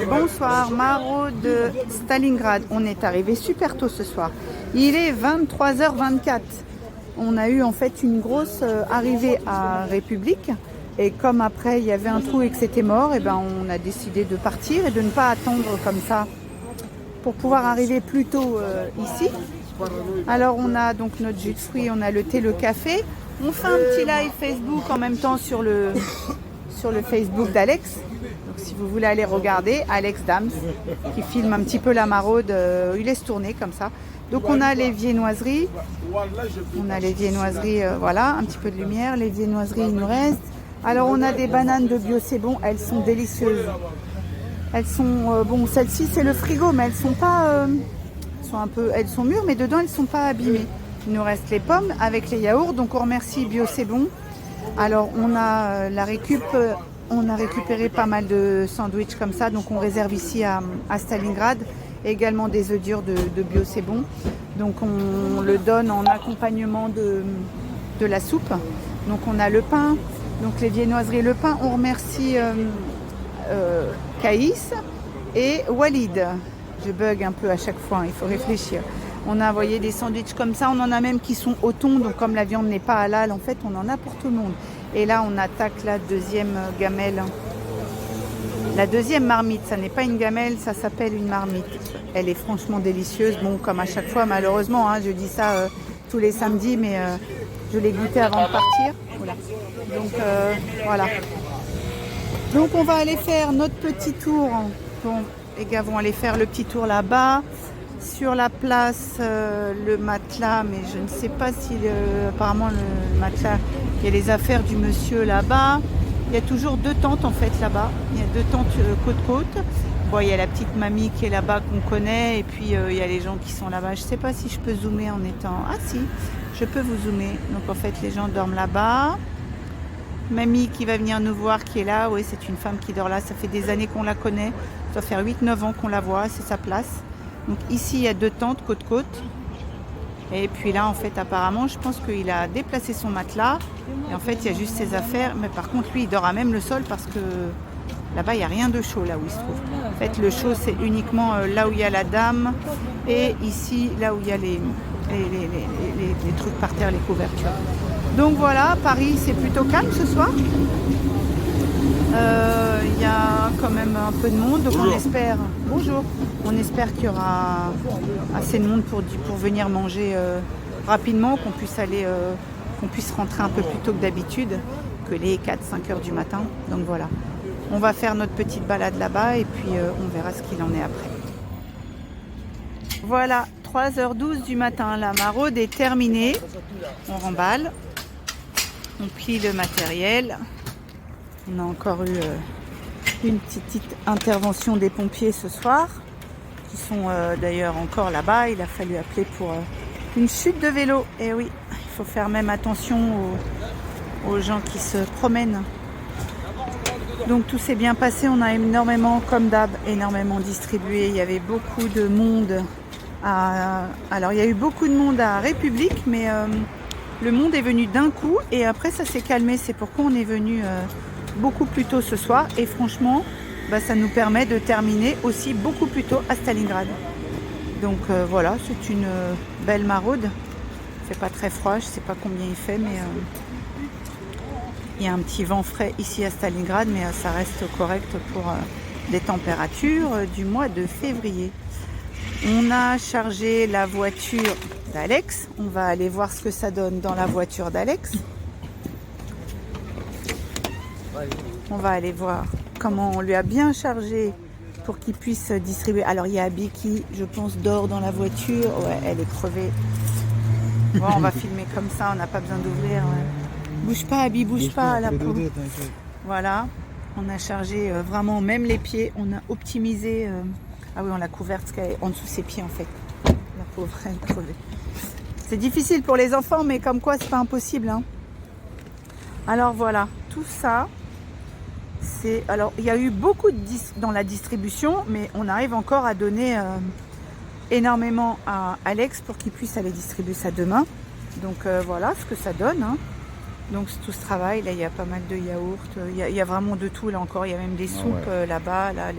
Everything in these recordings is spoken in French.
Bonsoir, Maro de Stalingrad. On est arrivé super tôt ce soir. Il est 23h24. On a eu en fait une grosse arrivée à République. Et comme après il y avait un trou et que c'était mort, et ben on a décidé de partir et de ne pas attendre comme ça pour pouvoir arriver plus tôt ici. Alors on a donc notre jus de fruits, on a le thé, le café. On fait un petit live Facebook en même temps sur le Facebook d'Alex. Donc si vous voulez aller regarder, Alex Dams qui filme un petit peu la maraude, il laisse tourner comme ça. Donc on a les viennoiseries, voilà, un petit peu de lumière, les viennoiseries il nous reste. Alors on a des bananes de bio, c'est bon, elles sont délicieuses. Elles sont, bon celle-ci c'est le frigo, mais elles sont pas, elles sont mûres, mais dedans elles sont pas abîmées. Il nous reste les pommes avec les yaourts, donc on remercie Bio c'est bon. Alors on a la récup, on a récupéré pas mal de sandwichs comme ça, donc on réserve ici à Stalingrad. Et également des œufs durs de Bio c'est bon. Donc on le donne en accompagnement de la soupe. Donc on a le pain, donc les viennoiseries, le pain. On remercie Caïs et Walid. Je bug un peu à chaque fois, il faut réfléchir. On a envoyé des sandwichs comme ça, on en a même qui sont au thon, donc comme la viande n'est pas halal, en fait on en a pour tout le monde. Et là on attaque la deuxième gamelle. La deuxième marmite, ça n'est pas une gamelle, ça s'appelle une marmite. Elle est franchement délicieuse, bon comme à chaque fois malheureusement, hein, je dis ça tous les samedis, mais je l'ai goûté avant de partir. Voilà. Donc voilà. Donc on va aller faire notre petit tour. Bon, les gars vont aller faire le petit tour là-bas. Sur la place, le matelas, mais je ne sais pas si apparemment le matelas, il y a les affaires du monsieur là-bas. Il y a toujours deux tentes en fait là-bas. Il y a deux tentes côte-côte. Bon, il y a la petite mamie qui est là-bas qu'on connaît, et puis il y a les gens qui sont là-bas. Je ne sais pas si je peux zoomer en étant... Ah si, je peux vous zoomer. Donc en fait les gens dorment là-bas. Mamie qui va venir nous voir qui est là. Oui, c'est une femme qui dort là. Ça fait des années qu'on la connaît. Ça doit faire 8-9 ans qu'on la voit. C'est sa place. Donc ici, il y a deux tentes côte-côte. Et puis là, en fait, apparemment, je pense qu'il a déplacé son matelas. Et en fait, il y a juste ses affaires. Mais par contre, lui, il dort à même le sol parce que là-bas, il n'y a rien de chaud, là où il se trouve. En fait, le chaud, c'est uniquement là où il y a la dame. Et ici, là où il y a les trucs par terre, les couvertures. Donc voilà, Paris, c'est plutôt calme ce soir. Il y a quand même un peu de monde, donc on espère, on espère qu'il y aura assez de monde pour venir manger rapidement, qu'on puisse aller, qu'on puisse rentrer un peu plus tôt que d'habitude, que les 4-5 heures du matin. Donc voilà, on va faire notre petite balade là-bas et puis on verra ce qu'il en est après. Voilà, 3h12 du matin, la maraude est terminée, on remballe, on plie le matériel. On a encore eu une petite intervention des pompiers ce soir, qui sont d'ailleurs encore là-bas. Il a fallu appeler pour une chute de vélo. Et oui, il faut faire même attention aux gens qui se promènent. Donc tout s'est bien passé. On a énormément, comme d'hab, énormément distribué. Il y avait beaucoup de monde. Alors il y a eu beaucoup de monde à République, mais le monde est venu d'un coup et après ça s'est calmé. C'est pourquoi on est venu... beaucoup plus tôt ce soir et franchement ça nous permet de terminer aussi beaucoup plus tôt à Stalingrad. Donc voilà, c'est une belle maraude. Il fait pas très froid, je sais pas combien il fait, mais il y a un petit vent frais ici à Stalingrad, mais ça reste correct pour les températures du mois de février. On a chargé la voiture d'Alex, on va aller voir ce que ça donne dans la voiture d'Alex. On va aller voir comment on lui a bien chargé pour qu'il puisse distribuer. Alors il y a Abby qui, je pense, dort dans la voiture. Ouais, elle est crevée. Bon, on va filmer comme ça, on n'a pas besoin d'ouvrir. Ouais. Bouge pas Abby, bouge pas la peau. Voilà, on a chargé vraiment même les pieds. On a optimisé. Ah oui, on l'a couverte en dessous ses pieds en fait. La pauvre, elle est crevée. C'est difficile pour les enfants, mais comme quoi c'est pas impossible. Hein. Alors voilà, tout ça. Alors, il y a eu beaucoup dans la distribution, mais on arrive encore à donner énormément à Alex pour qu'il puisse aller distribuer ça demain. Donc voilà ce que ça donne. Hein. Donc tout ce travail, là il y a pas mal de yaourts, il y a vraiment de tout là encore, il y a même des soupes là-bas, là,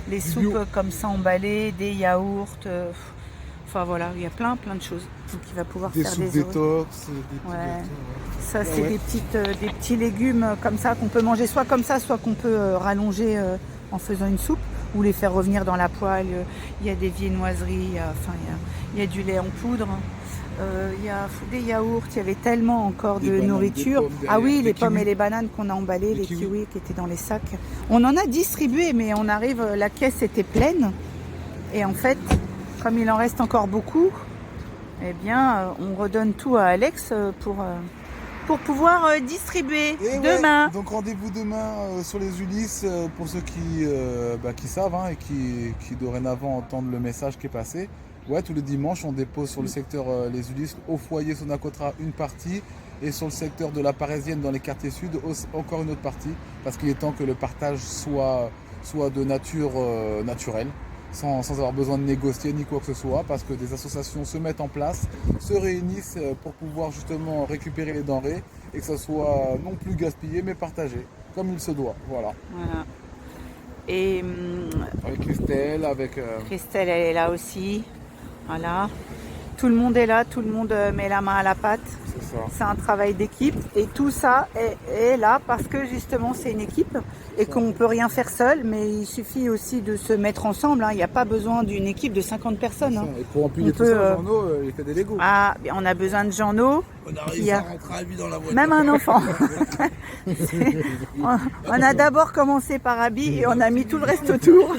les soupes comme ça emballées, des yaourts. Enfin voilà, il y a plein de choses. Donc il va pouvoir Des faire soupes des détox, ouais. Ça c'est des petits légumes comme ça qu'on peut manger soit comme ça, soit qu'on peut rallonger en faisant une soupe ou les faire revenir dans la poêle. Il y a des viennoiseries, il y a du lait en poudre. Il y a des yaourts, il y avait tellement encore de nourriture. Ah oui, les pommes et les bananes qu'on a emballées, les kiwis qui étaient dans les sacs. On en a distribué, mais on arrive, la caisse était pleine. Et en fait, comme il en reste encore beaucoup, eh bien, on redonne tout à Alex pour pouvoir distribuer demain. Ouais, donc rendez-vous demain sur les Ulysses pour ceux qui savent et qui dorénavant entendent le message qui est passé. Ouais, tous les dimanches, on dépose sur le secteur les Ulysses, au foyer Sonacotra, une partie, et sur le secteur de la Parisienne, dans les quartiers sud, encore une autre partie, parce qu'il est temps que le partage soit de nature naturelle, sans avoir besoin de négocier ni quoi que ce soit, parce que des associations se mettent en place, se réunissent pour pouvoir justement récupérer les denrées, et que ça soit non plus gaspillé, mais partagé, comme il se doit. Voilà. Et avec Christelle, Christelle, elle est là aussi. Voilà, tout le monde est là, tout le monde met la main à la pâte. C'est un travail d'équipe et tout ça est là parce que justement c'est une équipe et qu'on ne peut rien faire seul, mais il suffit aussi de se mettre ensemble. Il n'y a pas besoin d'une équipe de 50 personnes. Et pour empiler tout ça, Jean-No, il fait des Legos. Ah, on a besoin de Jean-No. On a réussi à rentrer à lui dans la voiture. Même un enfant. On a d'abord commencé par Abby et on a mis tout le reste autour.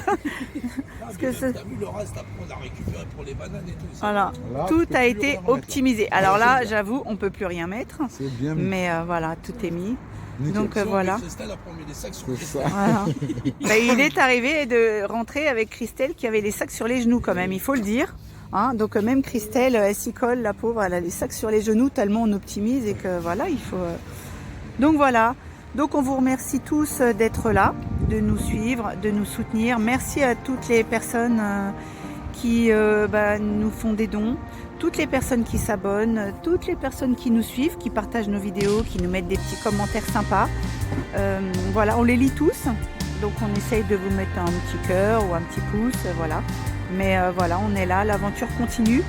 T'as vu le reste, après on a récupéré pour les bananes et tout. Voilà, tout a été optimisé. Alors là, j'avoue, on ne peut plus rien mettre. C'est bien mis. Mais voilà, tout est mis. Nickel. Donc voilà. Christelle, après on met les sacs sur Christelle. Voilà. Il est arrivé de rentrer avec Christelle qui avait les sacs sur les genoux quand même, il faut le dire. Donc même Christelle, elle s'y colle, la pauvre, elle a les sacs sur les genoux tellement on optimise et que voilà, il faut... Donc voilà. Donc on vous remercie tous d'être là, de nous suivre, de nous soutenir. Merci à toutes les personnes qui nous font des dons, toutes les personnes qui s'abonnent, toutes les personnes qui nous suivent, qui partagent nos vidéos, qui nous mettent des petits commentaires sympas. Voilà, on les lit tous, donc on essaye de vous mettre un petit cœur ou un petit pouce, voilà. Mais voilà, on est là, l'aventure continue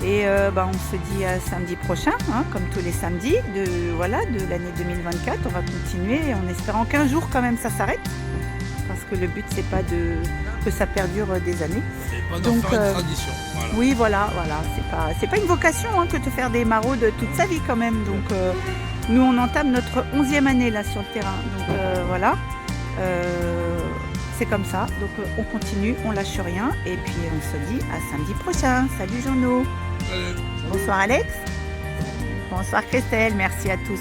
et on se dit à samedi prochain, comme tous les samedis de l'année 2024. On va continuer en espérant qu'un jour quand même ça s'arrête parce que le but c'est pas que ça perdure des années. Et pas d'en faire une tradition. Voilà. Oui, voilà, c'est pas une vocation que de faire des maraudes toute sa vie quand même. Donc nous on entame notre 11e année là sur le terrain. Donc voilà. C'est comme ça, donc on continue, on lâche rien et puis on se dit à samedi prochain. Salut Jean-No. Bonsoir Alex. Bonsoir Christelle, merci à tous.